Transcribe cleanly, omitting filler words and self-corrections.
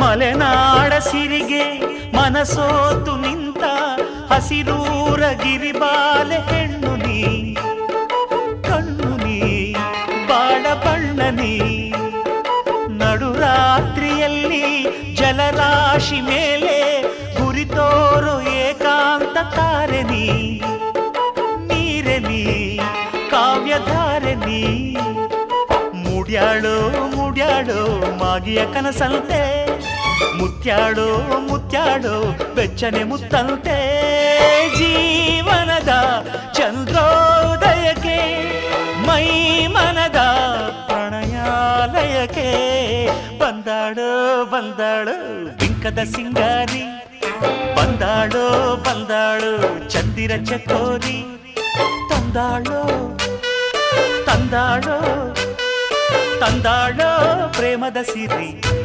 ಮಲೆನಾಡ ಸಿರಿಗೆ ಮನಸೋತು ನಿಂತ ಹಸಿರೂರ ಗಿರಿಬಾಲೆ ಹೆಣ್ಣು ನೀ, ಕಣ್ಣು ನೀ ಬಾಳ ಬಣ್ಣ ನೀ. ನಡುರಾತ್ರಿಯಲ್ಲಿ ಜಲರಾಶಿ ಮೇಲೆ ಗುರಿತೋರು ಏಕಾಂತ ತಾರೆ ನೀ, ನೀರೆ ನೀ ಕಾವ್ಯಧಾರೆ ನೀ. ಮುಡ್ಯಾಳೋ ಮುಡ್ಯಾಳೋ ಮಾಗಿಯ ಕನಸಂತೆ, ಮುತ್ಯಾಡೋ ಮುತ್ಯಾಡೋ ಬೆಚ್ಚನೆ ಮುತ್ತಂತೆ. ಜೀವನದ ಚಂದ್ರೋದಯಕ್ಕೆ ಮೈ ಮನದ ಪ್ರಣಯಾಲಯಕ್ಕೆ ಬಂದಾಳೋ ಬಂದಾಳು ಬಿಂಕದ ಸಿಂಗಾರಿ, ಬಂದಾಳೋ ಬಂದಾಳು ಚಂದಿರ ಚಕೋರಿ. ತಂದಾಳೋ ತಂದಾಳೋ ತಂದಾಳೋ ಪ್ರೇಮದ ಸಿರಿ.